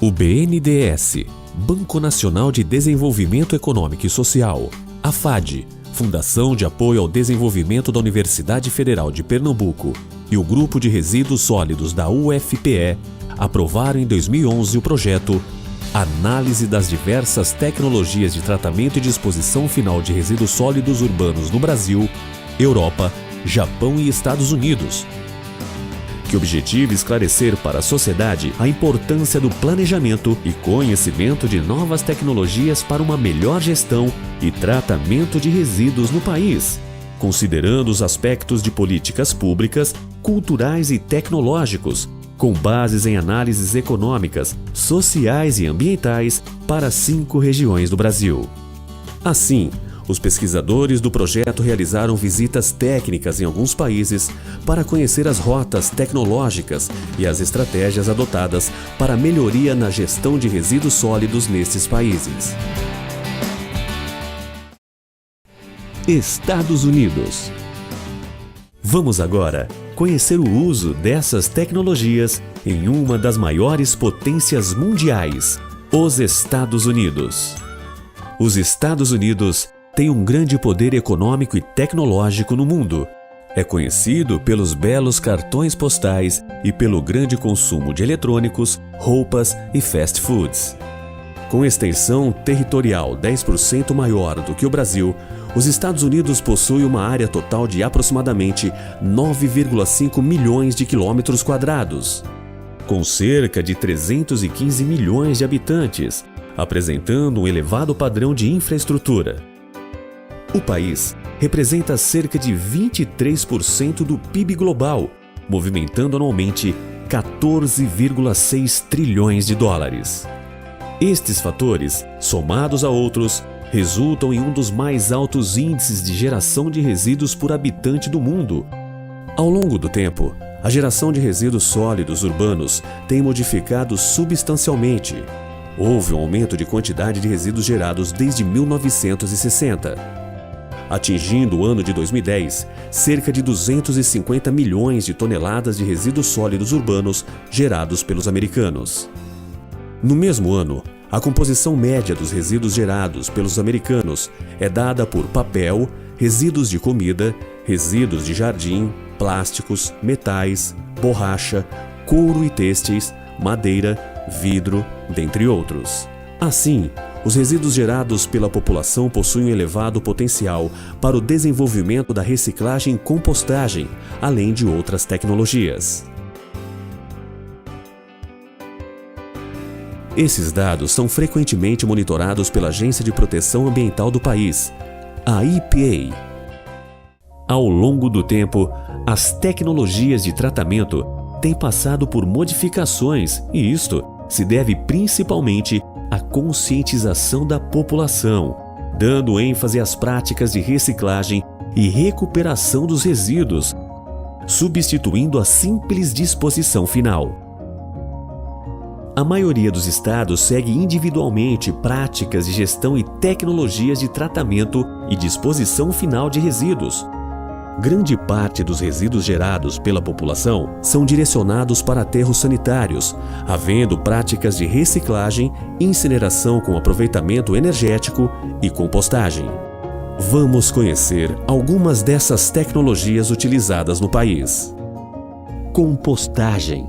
O BNDES, Banco Nacional de Desenvolvimento Econômico e Social, a FAD, Fundação de Apoio ao Desenvolvimento da Universidade Federal de Pernambuco e o Grupo de Resíduos Sólidos da UFPE aprovaram em 2011 o projeto Análise das diversas tecnologias de tratamento e disposição final de resíduos sólidos urbanos no Brasil, Europa, Japão e Estados Unidos, que objetiva esclarecer para a sociedade a importância do planejamento e conhecimento de novas tecnologias para uma melhor gestão e tratamento de resíduos no país, considerando os aspectos de políticas públicas, culturais e tecnológicos, com bases em análises econômicas, sociais e ambientais para 5 regiões do Brasil. Assim, os pesquisadores do projeto realizaram visitas técnicas em alguns países para conhecer as rotas tecnológicas e as estratégias adotadas para melhoria na gestão de resíduos sólidos nesses países. Estados Unidos. Vamos agora conhecer o uso dessas tecnologias em uma das maiores potências mundiais, os Estados Unidos. Os Estados Unidos têm um grande poder econômico e tecnológico no mundo. É conhecido pelos belos cartões postais e pelo grande consumo de eletrônicos, roupas e fast foods. Com extensão territorial 10% maior do que o Brasil, os Estados Unidos possuem uma área total de aproximadamente 9,5 milhões de quilômetros quadrados, com cerca de 315 milhões de habitantes, apresentando um elevado padrão de infraestrutura. O país representa cerca de 23% do PIB global, movimentando anualmente 14,6 trilhões de dólares. Estes fatores, somados a outros, resultam em um dos mais altos índices de geração de resíduos por habitante do mundo. Ao longo do tempo, a geração de resíduos sólidos urbanos tem modificado substancialmente. Houve um aumento de quantidade de resíduos gerados desde 1960, atingindo o ano de 2010 cerca de 250 milhões de toneladas de resíduos sólidos urbanos gerados pelos americanos. No mesmo ano, a composição média dos resíduos gerados pelos americanos é dada por papel, resíduos de comida, resíduos de jardim, plásticos, metais, borracha, couro e têxteis, madeira, vidro, dentre outros. Assim, os resíduos gerados pela população possuem um elevado potencial para o desenvolvimento da reciclagem e compostagem, além de outras tecnologias. Esses dados são frequentemente monitorados pela Agência de Proteção Ambiental do país, a EPA. Ao longo do tempo, as tecnologias de tratamento têm passado por modificações e isto se deve principalmente à conscientização da população, dando ênfase às práticas de reciclagem e recuperação dos resíduos, substituindo a simples disposição final. A maioria dos estados segue individualmente práticas de gestão e tecnologias de tratamento e disposição final de resíduos. Grande parte dos resíduos gerados pela população são direcionados para aterros sanitários, havendo práticas de reciclagem, incineração com aproveitamento energético e compostagem. Vamos conhecer algumas dessas tecnologias utilizadas no país. Compostagem.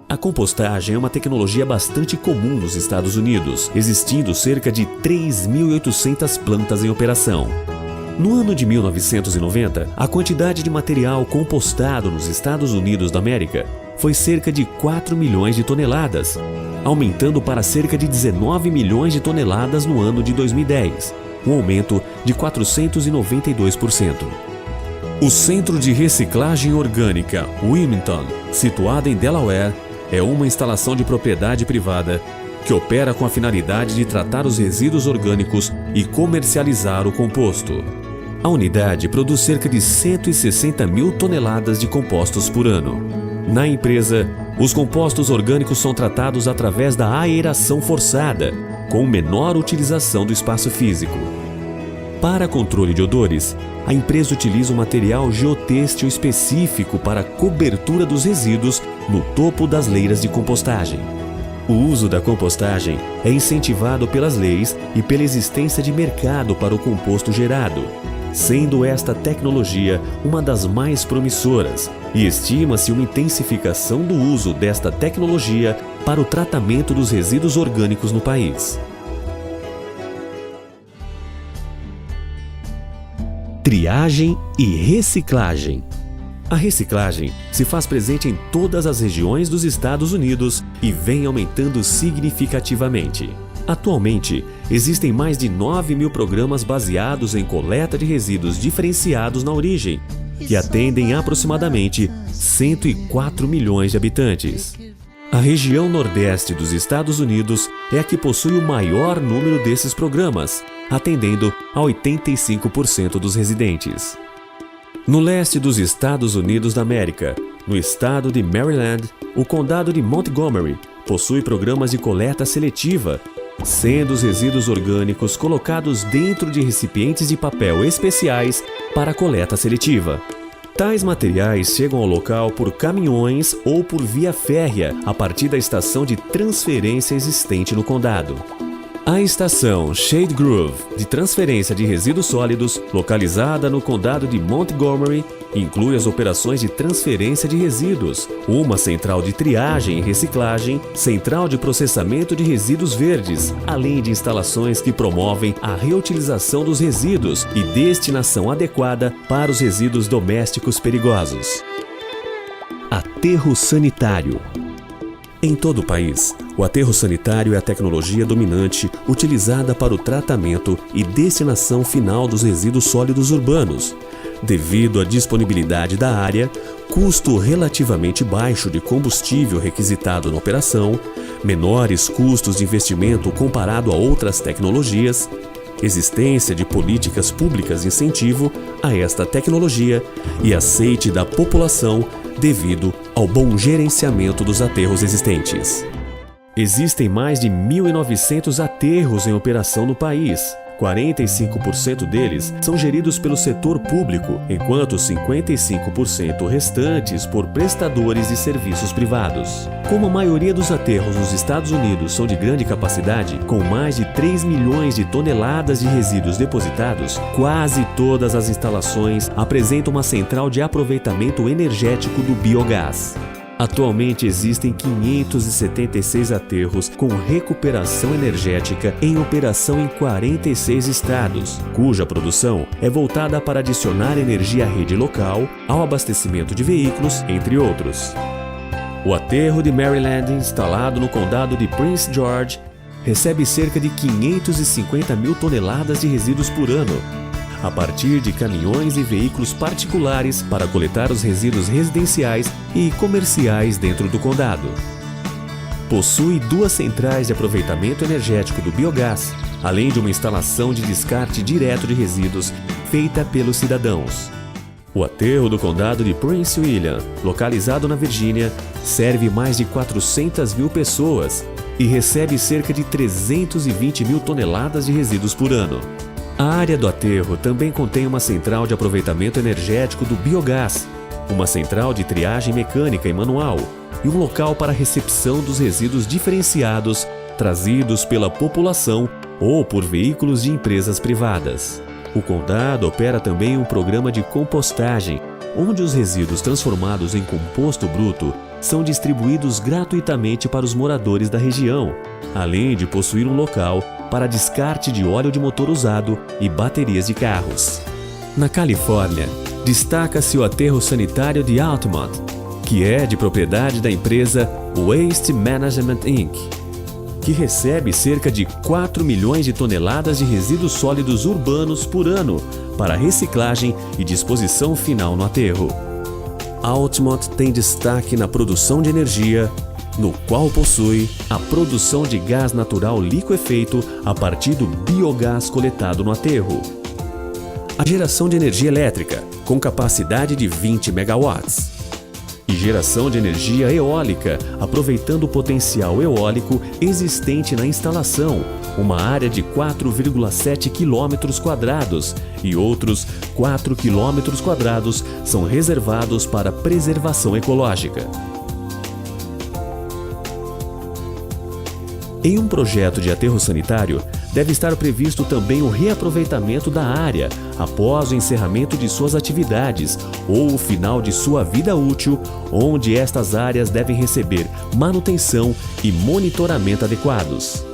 A compostagem é uma tecnologia bastante comum nos Estados Unidos, existindo cerca de 3.800 plantas em operação. No ano de 1990, a quantidade de material compostado nos Estados Unidos da América foi cerca de 4 milhões de toneladas, aumentando para cerca de 19 milhões de toneladas no ano de 2010, um aumento de 492%. O Centro de Reciclagem Orgânica Wilmington, situado em Delaware, é uma instalação de propriedade privada que opera com a finalidade de tratar os resíduos orgânicos e comercializar o composto. A unidade produz cerca de 160 mil toneladas de compostos por ano. Na empresa, os compostos orgânicos são tratados através da aeração forçada, com menor utilização do espaço físico. Para controle de odores, a empresa utiliza um material geotêxtil específico para a cobertura dos resíduos no topo das leiras de compostagem. O uso da compostagem é incentivado pelas leis e pela existência de mercado para o composto gerado, sendo esta tecnologia uma das mais promissoras, e estima-se uma intensificação do uso desta tecnologia para o tratamento dos resíduos orgânicos no país. Triagem e reciclagem. A reciclagem se faz presente em todas as regiões dos Estados Unidos e vem aumentando significativamente. Atualmente, existem mais de 9.000 programas baseados em coleta de resíduos diferenciados na origem, que atendem aproximadamente 104 milhões de habitantes. A região nordeste dos Estados Unidos é a que possui o maior número desses programas, atendendo a 85% dos residentes. No leste dos Estados Unidos da América, no estado de Maryland, o condado de Montgomery possui programas de coleta seletiva, sendo os resíduos orgânicos colocados dentro de recipientes de papel especiais para coleta seletiva. Tais materiais chegam ao local por caminhões ou por via férrea a partir da estação de transferência existente no condado. A estação Shade Grove, de transferência de resíduos sólidos, localizada no condado de Montgomery, inclui as operações de transferência de resíduos, uma central de triagem e reciclagem, central de processamento de resíduos verdes, além de instalações que promovem a reutilização dos resíduos e destinação adequada para os resíduos domésticos perigosos. Aterro sanitário. Em todo o país, o aterro sanitário é a tecnologia dominante utilizada para o tratamento e destinação final dos resíduos sólidos urbanos, devido à disponibilidade da área, custo relativamente baixo de combustível requisitado na operação, menores custos de investimento comparado a outras tecnologias, existência de políticas públicas de incentivo a esta tecnologia e aceite da população devido ao bom gerenciamento dos aterros existentes. Existem mais de 1.900 aterros em operação no país. 45% deles são geridos pelo setor público, enquanto 55% restantes por prestadores de serviços privados. Como a maioria dos aterros nos Estados Unidos são de grande capacidade, com mais de 3 milhões de toneladas de resíduos depositados, quase todas as instalações apresentam uma central de aproveitamento energético do biogás. Atualmente existem 576 aterros com recuperação energética em operação em 46 estados, cuja produção é voltada para adicionar energia à rede local, ao abastecimento de veículos, entre outros. O aterro de Maryland, instalado no condado de Prince George, recebe cerca de 550 mil toneladas de resíduos por ano, a partir de caminhões e veículos particulares para coletar os resíduos residenciais e comerciais dentro do condado. Possui 2 centrais de aproveitamento energético do biogás, além de uma instalação de descarte direto de resíduos feita pelos cidadãos. O aterro do condado de Prince William, localizado na Virgínia, serve mais de 400 mil pessoas e recebe cerca de 320 mil toneladas de resíduos por ano. A área do aterro também contém uma central de aproveitamento energético do biogás, uma central de triagem mecânica e manual e um local para recepção dos resíduos diferenciados trazidos pela população ou por veículos de empresas privadas. O condado opera também um programa de compostagem, onde os resíduos transformados em composto bruto são distribuídos gratuitamente para os moradores da região, além de possuir um local para descarte de óleo de motor usado e baterias de carros. Na Califórnia, destaca-se o aterro sanitário de Altamont, que é de propriedade da empresa Waste Management Inc., que recebe cerca de 4 milhões de toneladas de resíduos sólidos urbanos por ano para reciclagem e disposição final no aterro. Altamont tem destaque na produção de energia, no qual possui a produção de gás natural liquefeito a partir do biogás coletado no aterro. A geração de energia elétrica, com capacidade de 20 megawatts. E geração de energia eólica, aproveitando o potencial eólico existente na instalação, uma área de 4,7 km² e outros 4 km² são reservados para preservação ecológica. Em um projeto de aterro sanitário, deve estar previsto também o reaproveitamento da área após o encerramento de suas atividades ou o final de sua vida útil, onde estas áreas devem receber manutenção e monitoramento adequados.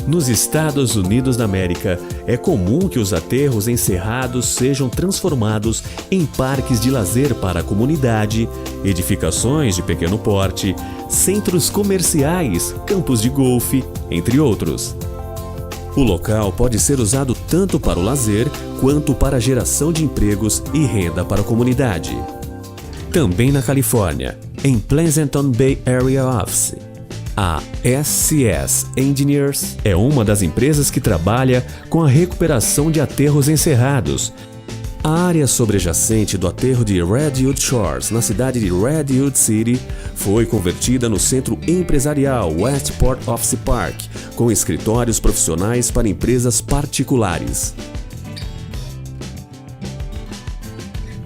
Nos Estados Unidos da América, é comum que os aterros encerrados sejam transformados em parques de lazer para a comunidade, edificações de pequeno porte, centros comerciais, campos de golfe, entre outros. O local pode ser usado tanto para o lazer quanto para a geração de empregos e renda para a comunidade. Também na Califórnia, em Pleasanton Bay Area Office, a SCS Engineers é uma das empresas que trabalha com a recuperação de aterros encerrados. A área sobrejacente do aterro de Redwood Shores, na cidade de Redwood City, foi convertida no centro empresarial Westport Office Park, com escritórios profissionais para empresas particulares.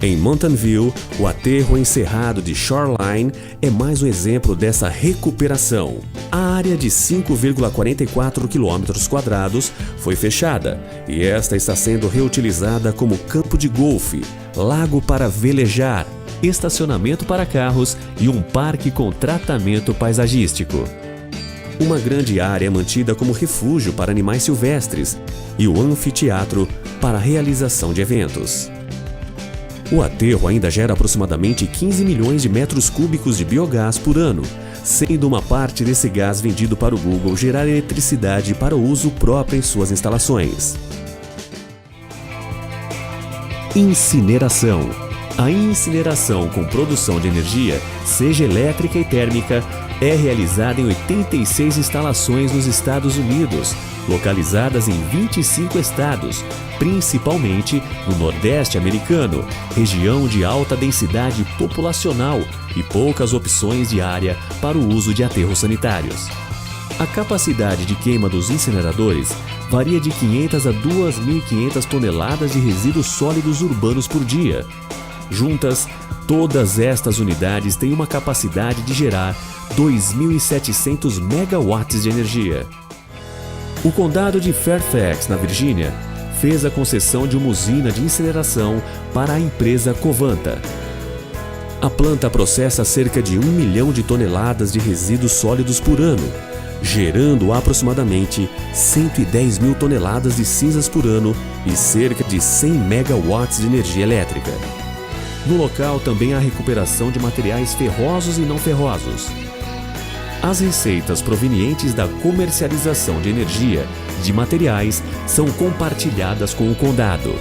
Em Mountain View, o aterro encerrado de Shoreline é mais um exemplo dessa recuperação. A área de 5,44 km² foi fechada e esta está sendo reutilizada como campo de golfe, lago para velejar, estacionamento para carros e um parque com tratamento paisagístico. Uma grande área é mantida como refúgio para animais silvestres e o anfiteatro para a realização de eventos. O aterro ainda gera aproximadamente 15 milhões de metros cúbicos de biogás por ano, sendo uma parte desse gás vendido para o Google gerar eletricidade para o uso próprio em suas instalações. Incineração. A incineração com produção de energia, seja elétrica e térmica, é realizada em 86 instalações nos Estados Unidos, localizadas em 25 estados, principalmente no Nordeste americano, região de alta densidade populacional e poucas opções de área para o uso de aterros sanitários. A capacidade de queima dos incineradores varia de 500 a 2.500 toneladas de resíduos sólidos urbanos por dia. Juntas, todas estas unidades têm uma capacidade de gerar 2.700 megawatts de energia. O condado de Fairfax, na Virgínia, fez a concessão de uma usina de incineração para a empresa Covanta. A planta processa cerca de 1 milhão de toneladas de resíduos sólidos por ano, gerando aproximadamente 110 mil toneladas de cinzas por ano e cerca de 100 megawatts de energia elétrica. No local também há recuperação de materiais ferrosos e não ferrosos. As receitas provenientes da comercialização de energia de materiais são compartilhadas com o condado.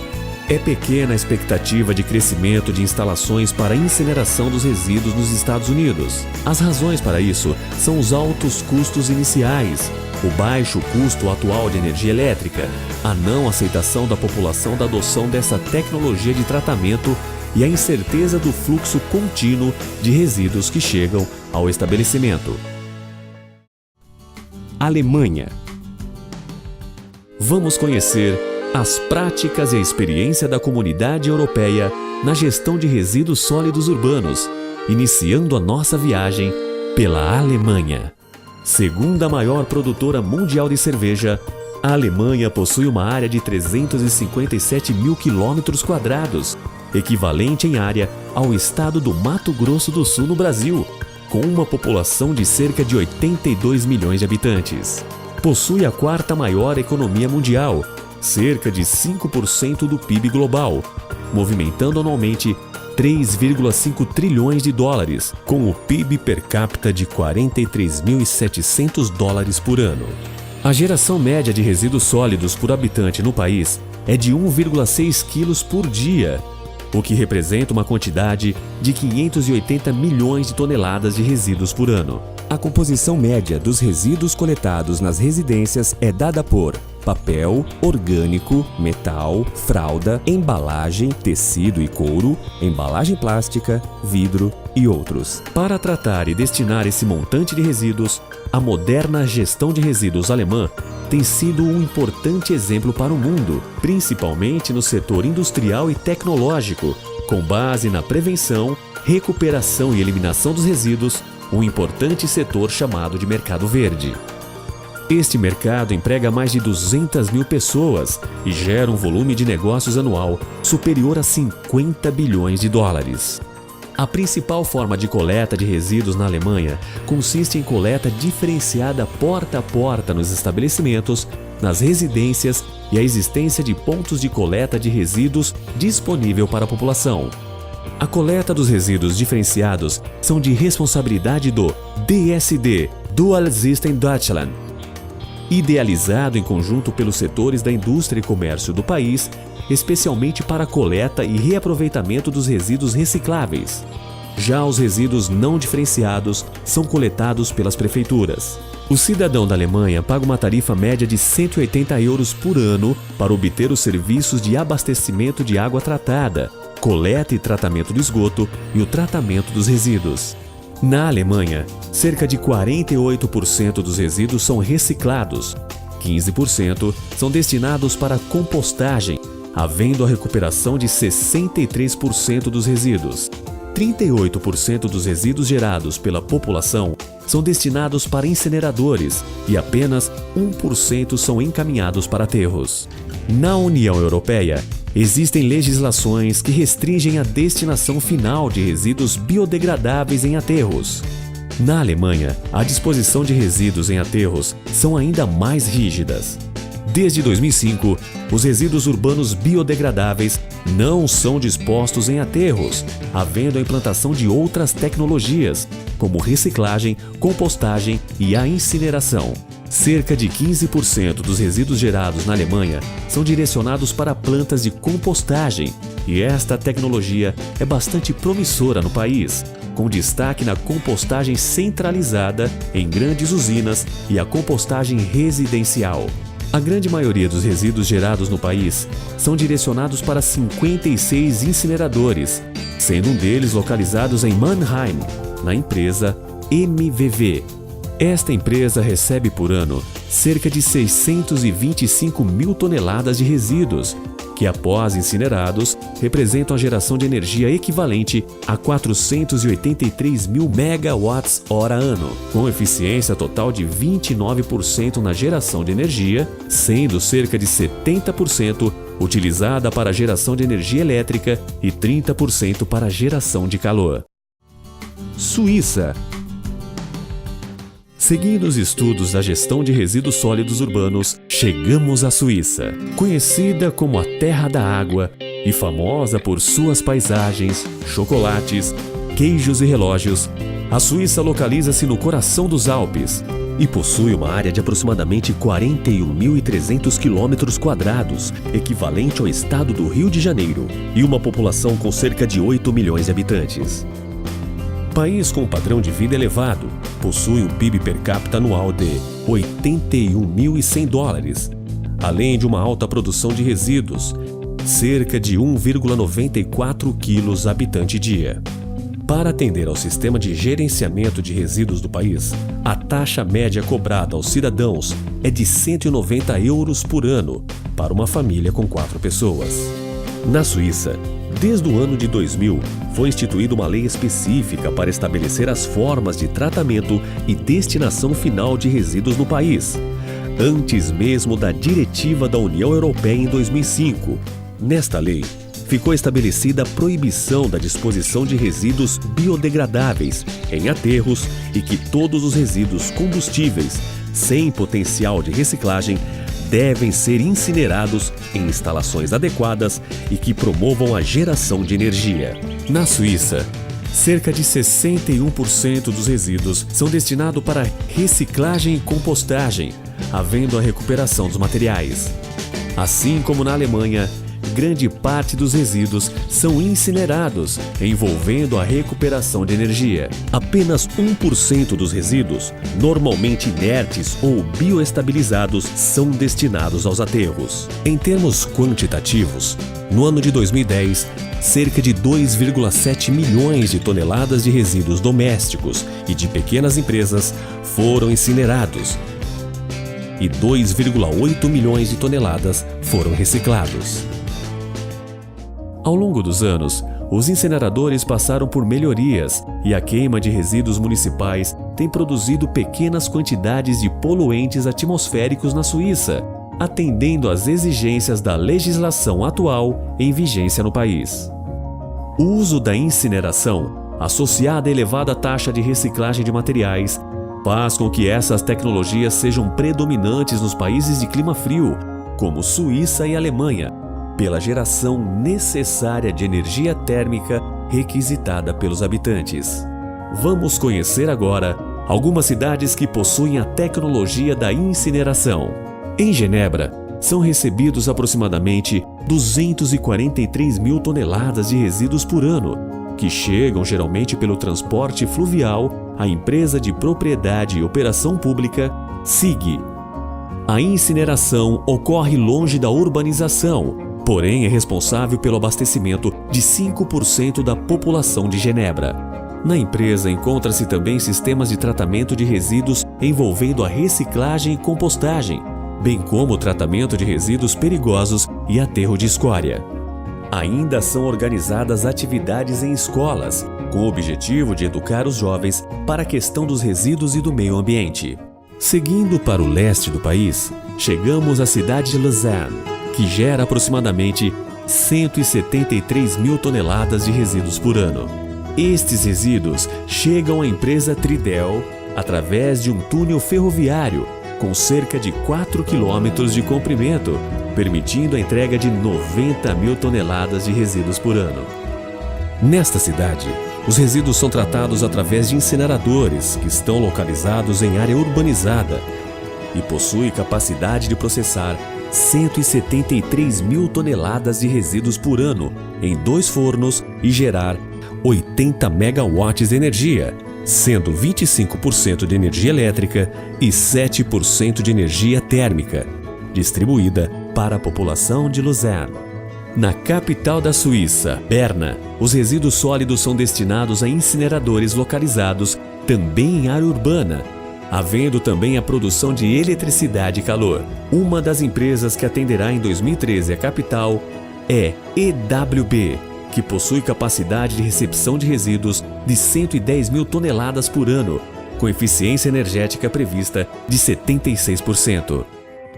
É pequena a expectativa de crescimento de instalações para incineração dos resíduos nos Estados Unidos. As razões para isso são os altos custos iniciais, o baixo custo atual de energia elétrica, a não aceitação da população da adoção dessa tecnologia de tratamento e a incerteza do fluxo contínuo de resíduos que chegam ao estabelecimento. Alemanha. Vamos conhecer as práticas e a experiência da comunidade europeia na gestão de resíduos sólidos urbanos, iniciando a nossa viagem pela Alemanha. Segunda maior produtora mundial de cerveja, a Alemanha possui uma área de 357 mil km², equivalente em área ao estado do Mato Grosso do Sul no Brasil, com uma população de cerca de 82 milhões de habitantes. Possui a quarta maior economia mundial, cerca de 5% do PIB global, movimentando anualmente 3,5 trilhões de dólares, com o PIB per capita de 43.700 dólares por ano. A geração média de resíduos sólidos por habitante no país é de 1,6 quilos por dia, o que representa uma quantidade de 580 milhões de toneladas de resíduos por ano. A composição média dos resíduos coletados nas residências é dada por papel, orgânico, metal, fralda, embalagem, tecido e couro, embalagem plástica, vidro e outros. Para tratar e destinar esse montante de resíduos, a moderna gestão de resíduos alemã tem sido um importante exemplo para o mundo, principalmente no setor industrial e tecnológico, com base na prevenção, recuperação e eliminação dos resíduos, um importante setor chamado de mercado verde. Este mercado emprega mais de 200 mil pessoas e gera um volume de negócios anual superior a 50 bilhões de dólares. A principal forma de coleta de resíduos na Alemanha consiste em coleta diferenciada porta a porta nos estabelecimentos, nas residências e a existência de pontos de coleta de resíduos disponível para a população. A coleta dos resíduos diferenciados são de responsabilidade do DSD, Dual System Deutschland, idealizado em conjunto pelos setores da indústria e comércio do país, especialmente para a coleta e reaproveitamento dos resíduos recicláveis. Já os resíduos não diferenciados são coletados pelas prefeituras. O cidadão da Alemanha paga uma tarifa média de 180 euros por ano para obter os serviços de abastecimento de água tratada, coleta e tratamento do esgoto e o tratamento dos resíduos. Na Alemanha, cerca de 48% dos resíduos são reciclados, 15% são destinados para compostagem, havendo a recuperação de 63% dos resíduos. 38% dos resíduos gerados pela população são destinados para incineradores e apenas 1% são encaminhados para aterros. Na União Europeia, existem legislações que restringem a destinação final de resíduos biodegradáveis em aterros. Na Alemanha, a disposição de resíduos em aterros são ainda mais rígidas. Desde 2005, os resíduos urbanos biodegradáveis não são dispostos em aterros, havendo a implantação de outras tecnologias, como reciclagem, compostagem e a incineração. Cerca de 15% dos resíduos gerados na Alemanha são direcionados para plantas de compostagem, e esta tecnologia é bastante promissora no país, com destaque na compostagem centralizada em grandes usinas e a compostagem residencial. A grande maioria dos resíduos gerados no país são direcionados para 56 incineradores, sendo um deles localizados em Mannheim, na empresa MVV. Esta empresa recebe por ano cerca de 625 mil toneladas de resíduos, que após incinerados representam a geração de energia equivalente a 483 mil megawatts-hora ano, com eficiência total de 29% na geração de energia, sendo cerca de 70% utilizada para a geração de energia elétrica e 30% para a geração de calor. Suíça. Seguindo os estudos da gestão de resíduos sólidos urbanos, chegamos à Suíça. Conhecida como a Terra da Água e famosa por suas paisagens, chocolates, queijos e relógios, a Suíça localiza-se no coração dos Alpes e possui uma área de aproximadamente 41.300 km², equivalente ao estado do Rio de Janeiro, e uma população com cerca de 8 milhões de habitantes. País com um padrão de vida elevado, possui um PIB per capita anual de 81.100 dólares, além de uma alta produção de resíduos, cerca de 1,94 quilos habitante dia. Para atender ao sistema de gerenciamento de resíduos do país, a taxa média cobrada aos cidadãos é de 190 euros por ano para uma família com 4 pessoas. Na Suíça, desde o ano de 2000, foi instituída uma lei específica para estabelecer as formas de tratamento e destinação final de resíduos no país, antes mesmo da Diretiva da União Europeia em 2005. Nesta lei, ficou estabelecida a proibição da disposição de resíduos biodegradáveis em aterros e que todos os resíduos combustíveis sem potencial de reciclagem devem ser incinerados em instalações adequadas e que promovam a geração de energia. Na Suíça, cerca de 61% dos resíduos são destinados para reciclagem e compostagem, havendo a recuperação dos materiais. Assim como na Alemanha, grande parte dos resíduos são incinerados, envolvendo a recuperação de energia. Apenas 1% dos resíduos, normalmente inertes ou bioestabilizados, são destinados aos aterros. Em termos quantitativos, no ano de 2010, cerca de 2,7 milhões de toneladas de resíduos domésticos e de pequenas empresas foram incinerados e 2,8 milhões de toneladas foram reciclados. Ao longo dos anos, os incineradores passaram por melhorias e a queima de resíduos municipais tem produzido pequenas quantidades de poluentes atmosféricos na Suíça, atendendo às exigências da legislação atual em vigência no país. O uso da incineração, associada à elevada taxa de reciclagem de materiais, faz com que essas tecnologias sejam predominantes nos países de clima frio, como Suíça e Alemanha, pela geração necessária de energia térmica requisitada pelos habitantes. Vamos conhecer agora algumas cidades que possuem a tecnologia da incineração. Em Genebra, são recebidos aproximadamente 243 mil toneladas de resíduos por ano, que chegam geralmente pelo transporte fluvial à empresa de propriedade e operação pública SIG. A incineração ocorre longe da urbanização, porém é responsável pelo abastecimento de 5% da população de Genebra. Na empresa encontra-se também sistemas de tratamento de resíduos envolvendo a reciclagem e compostagem, bem como o tratamento de resíduos perigosos e aterro de escória. Ainda são organizadas atividades em escolas, com o objetivo de educar os jovens para a questão dos resíduos e do meio ambiente. Seguindo para o leste do país, chegamos à cidade de Lausanne, que gera aproximadamente 173 mil toneladas de resíduos por ano. Estes resíduos chegam à empresa Tridel através de um túnel ferroviário com cerca de 4 quilômetros de comprimento, permitindo a entrega de 90 mil toneladas de resíduos por ano. Nesta cidade, os resíduos são tratados através de incineradores que estão localizados em área urbanizada e possuem capacidade de processar 173 mil toneladas de resíduos por ano em 2 fornos e gerar 80 megawatts de energia, sendo 25% de energia elétrica e 7% de energia térmica, distribuída para a população de Lausanne. Na capital da Suíça, Berna, os resíduos sólidos são destinados a incineradores localizados também em área urbana, havendo também a produção de eletricidade e calor. Uma das empresas que atenderá em 2013 a capital é EWB, que possui capacidade de recepção de resíduos de 110 mil toneladas por ano, com eficiência energética prevista de 76%.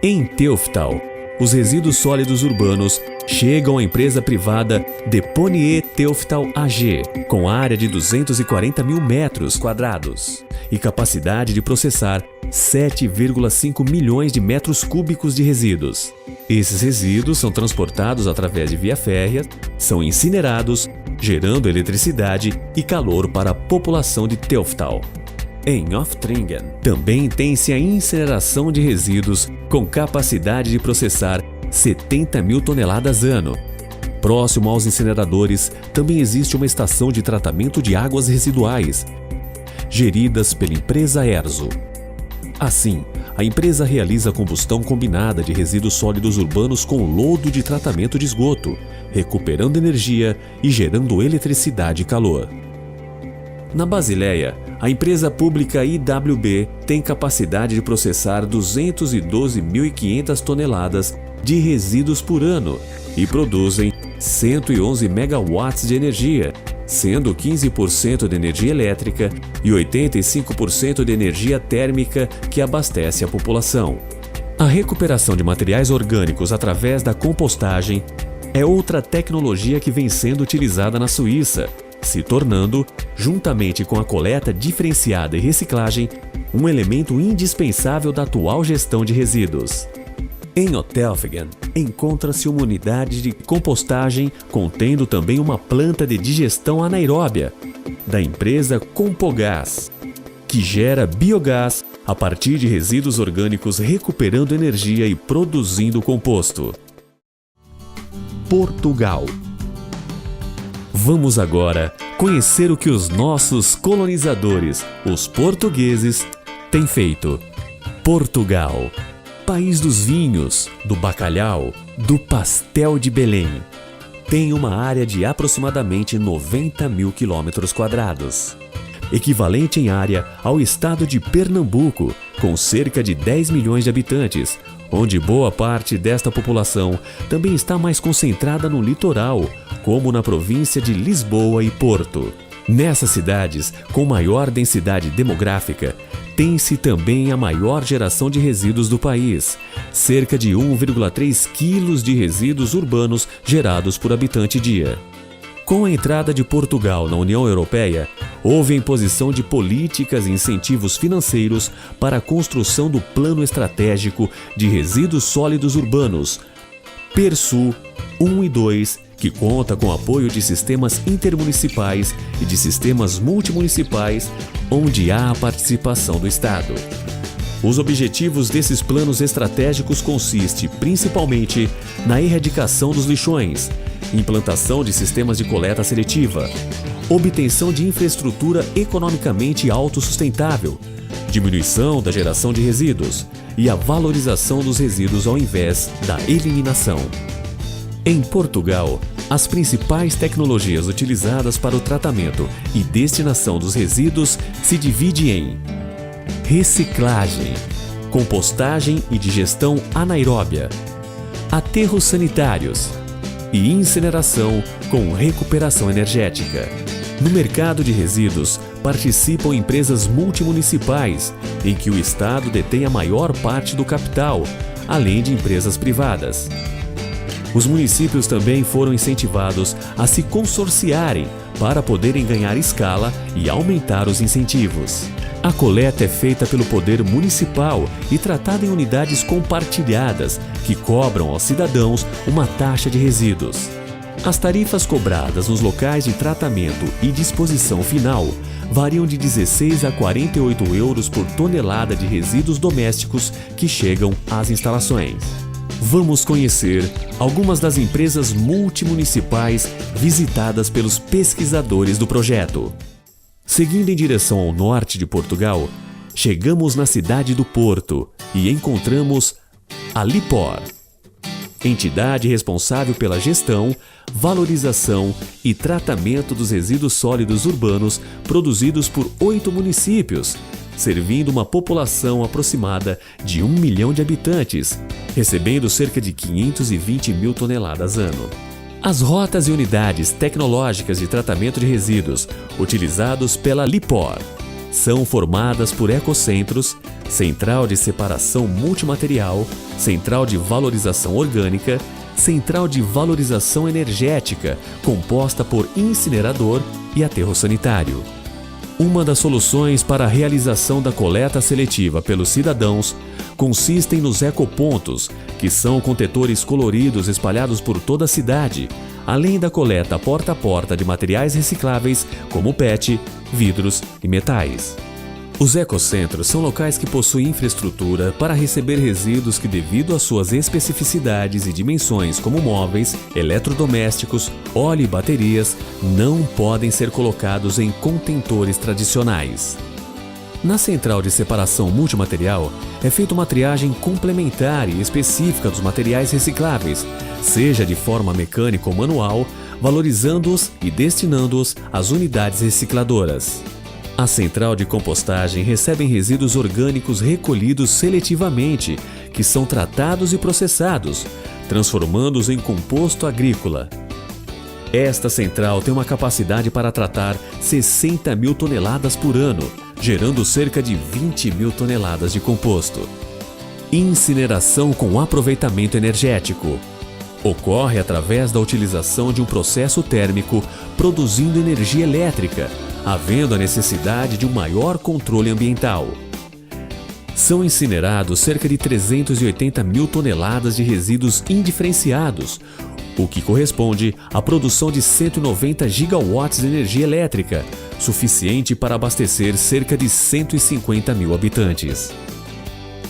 Em Teuftal, os resíduos sólidos urbanos chegam à empresa privada Deponier Teuftal AG, com área de 240 mil metros quadrados e capacidade de processar 7,5 milhões de metros cúbicos de resíduos. Esses resíduos são transportados através de via férrea, são incinerados, gerando eletricidade e calor para a população de Teuftal. Em Oftringen, também tem-se a incineração de resíduos com capacidade de processar 70 mil toneladas ano. Próximo aos incineradores, também existe uma estação de tratamento de águas residuais, geridas pela empresa Erzo. Assim, a empresa realiza a combustão combinada de resíduos sólidos urbanos com lodo de tratamento de esgoto, recuperando energia e gerando eletricidade e calor. Na Basileia, a empresa pública IWB tem capacidade de processar 212.500 toneladas de resíduos por ano e produzem 111 megawatts de energia, sendo 15% de energia elétrica e 85% de energia térmica que abastece a população. A recuperação de materiais orgânicos através da compostagem é outra tecnologia que vem sendo utilizada na Suíça, se tornando, juntamente com a coleta diferenciada e reciclagem, um elemento indispensável da atual gestão de resíduos. Em Otelfingen, encontra-se uma unidade de compostagem contendo também uma planta de digestão anaeróbia, da empresa Compogás, que gera biogás a partir de resíduos orgânicos, recuperando energia e produzindo composto. Portugal. Vamos agora conhecer o que os nossos colonizadores, os portugueses, têm feito. Portugal, país dos vinhos, do bacalhau, do pastel de Belém, tem uma área de aproximadamente 90 mil quilômetros quadrados, equivalente em área ao estado de Pernambuco, com cerca de 10 milhões de habitantes, onde boa parte desta população também está mais concentrada no litoral, como na província de Lisboa e Porto. Nessas cidades, com maior densidade demográfica, tem-se também a maior geração de resíduos do país, cerca de 1,3 quilos de resíduos urbanos gerados por habitante dia. Com a entrada de Portugal na União Europeia, houve a imposição de políticas e incentivos financeiros para a construção do Plano Estratégico de Resíduos Sólidos Urbanos, PERSU 1 e 2, que conta com apoio de sistemas intermunicipais e de sistemas multimunicipais, onde há a participação do Estado. Os objetivos desses planos estratégicos consistem principalmente na erradicação dos lixões, implantação de sistemas de coleta seletiva, obtenção de infraestrutura economicamente autossustentável, diminuição da geração de resíduos e a valorização dos resíduos ao invés da eliminação. Em Portugal, as principais tecnologias utilizadas para o tratamento e destinação dos resíduos se dividem em reciclagem, compostagem e digestão anaeróbia, aterros sanitários e incineração com recuperação energética. No mercado de resíduos, participam empresas multimunicipais, em que o Estado detém a maior parte do capital, além de empresas privadas. Os municípios também foram incentivados a se consorciarem para poderem ganhar escala e aumentar os incentivos. A coleta é feita pelo poder municipal e tratada em unidades compartilhadas que cobram aos cidadãos uma taxa de resíduos. As tarifas cobradas nos locais de tratamento e disposição final variam de 16 a 48 euros por tonelada de resíduos domésticos que chegam às instalações. Vamos conhecer algumas das empresas multimunicipais visitadas pelos pesquisadores do projeto. Seguindo em direção ao norte de Portugal, chegamos na cidade do Porto e encontramos a Lipor, entidade responsável pela gestão, valorização e tratamento dos resíduos sólidos urbanos produzidos por 8 municípios, servindo uma população aproximada de 1 milhão de habitantes, recebendo cerca de 520 mil toneladas ano. As rotas e unidades tecnológicas de tratamento de resíduos utilizados pela Lipor são formadas por ecocentros, central de separação multimaterial, central de valorização orgânica, central de valorização energética, composta por incinerador e aterro sanitário. Uma das soluções para a realização da coleta seletiva pelos cidadãos consistem nos ecopontos, que são contetores coloridos espalhados por toda a cidade, além da coleta porta a porta de materiais recicláveis como PET, vidros e metais. Os ecocentros são locais que possuem infraestrutura para receber resíduos que, devido às suas especificidades e dimensões como móveis, eletrodomésticos, óleo e baterias, não podem ser colocados em contentores tradicionais. Na central de separação multimaterial, é feita uma triagem complementar e específica dos materiais recicláveis, seja de forma mecânica ou manual, valorizando-os e destinando-os às unidades recicladoras. A central de compostagem recebe resíduos orgânicos recolhidos seletivamente, que são tratados e processados, transformando-os em composto agrícola. Esta central tem uma capacidade para tratar 60 mil toneladas por ano, gerando cerca de 20 mil toneladas de composto. Incineração com aproveitamento energético. Ocorre através da utilização de um processo térmico produzindo energia elétrica, havendo a necessidade de um maior controle ambiental. São incinerados cerca de 380 mil toneladas de resíduos indiferenciados, o que corresponde à produção de 190 gigawatts de energia elétrica, suficiente para abastecer cerca de 150 mil habitantes.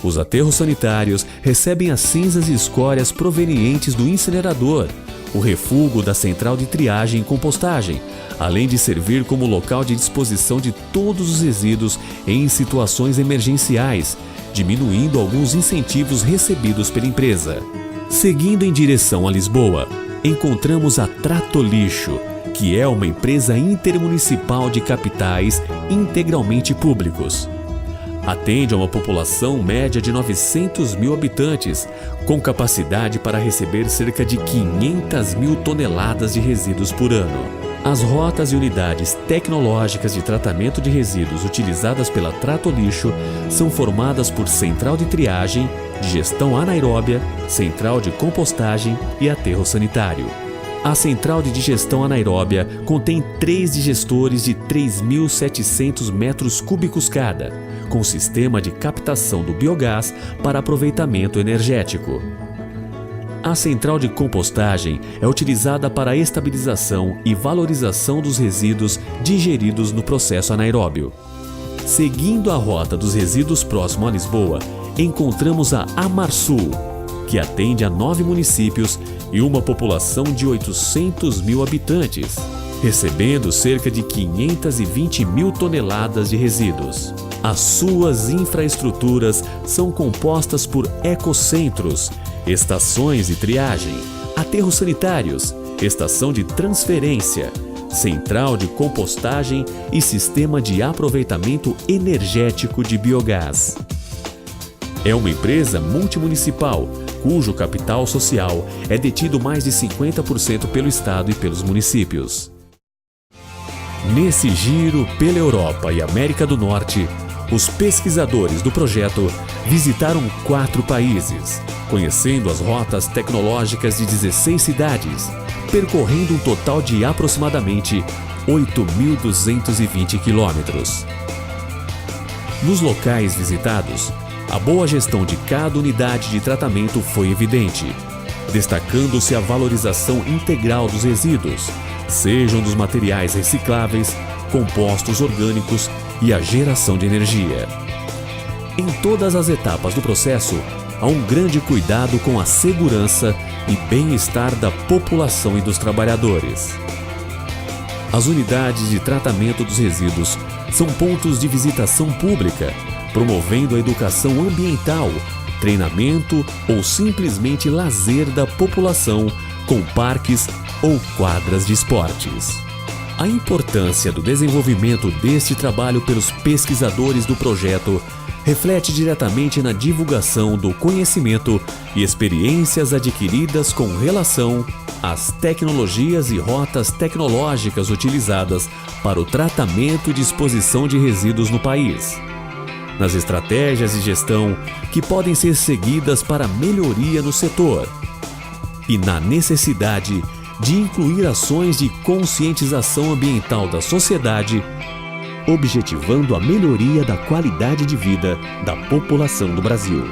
Os aterros sanitários recebem as cinzas e escórias provenientes do incinerador, o refúgio da central de triagem e compostagem, além de servir como local de disposição de todos os resíduos em situações emergenciais, diminuindo alguns incentivos recebidos pela empresa. Seguindo em direção a Lisboa, encontramos a Tratolixo, que é uma empresa intermunicipal de capitais integralmente públicos. Atende a uma população média de 900 mil habitantes, com capacidade para receber cerca de 500 mil toneladas de resíduos por ano. As rotas e unidades tecnológicas de tratamento de resíduos utilizadas pela Tratolixo são formadas por central de triagem, de gestão anaeróbia, central de compostagem e aterro sanitário. A central de digestão anaeróbia contém 3 digestores de 3.700 metros cúbicos cada, com sistema de captação do biogás para aproveitamento energético. A central de compostagem é utilizada para a estabilização e valorização dos resíduos digeridos no processo anaeróbio. Seguindo a rota dos resíduos próximo a Lisboa, encontramos a Amarsul, que atende a 9 municípios e uma população de 800 mil habitantes, recebendo cerca de 520 mil toneladas de resíduos. As suas infraestruturas são compostas por ecocentros, estações de triagem, aterros sanitários, estação de transferência, central de compostagem e sistema de aproveitamento energético de biogás. É uma empresa multimunicipal, cujo capital social é detido mais de 50% pelo Estado e pelos municípios. Nesse giro pela Europa e América do Norte, os pesquisadores do projeto visitaram 4 países, conhecendo as rotas tecnológicas de 16 cidades, percorrendo um total de aproximadamente 8.220 quilômetros. Nos locais visitados, a boa gestão de cada unidade de tratamento foi evidente, destacando-se a valorização integral dos resíduos, sejam dos materiais recicláveis, compostos orgânicos e a geração de energia. Em todas as etapas do processo, há um grande cuidado com a segurança e bem-estar da população e dos trabalhadores. As unidades de tratamento dos resíduos são pontos de visitação pública, promovendo a educação ambiental, treinamento ou simplesmente lazer da população com parques ou quadras de esportes. A importância do desenvolvimento deste trabalho pelos pesquisadores do projeto reflete diretamente na divulgação do conhecimento e experiências adquiridas com relação às tecnologias e rotas tecnológicas utilizadas para o tratamento e disposição de resíduos no país, nas estratégias de gestão que podem ser seguidas para melhoria no setor e na necessidade de incluir ações de conscientização ambiental da sociedade, objetivando a melhoria da qualidade de vida da população do Brasil.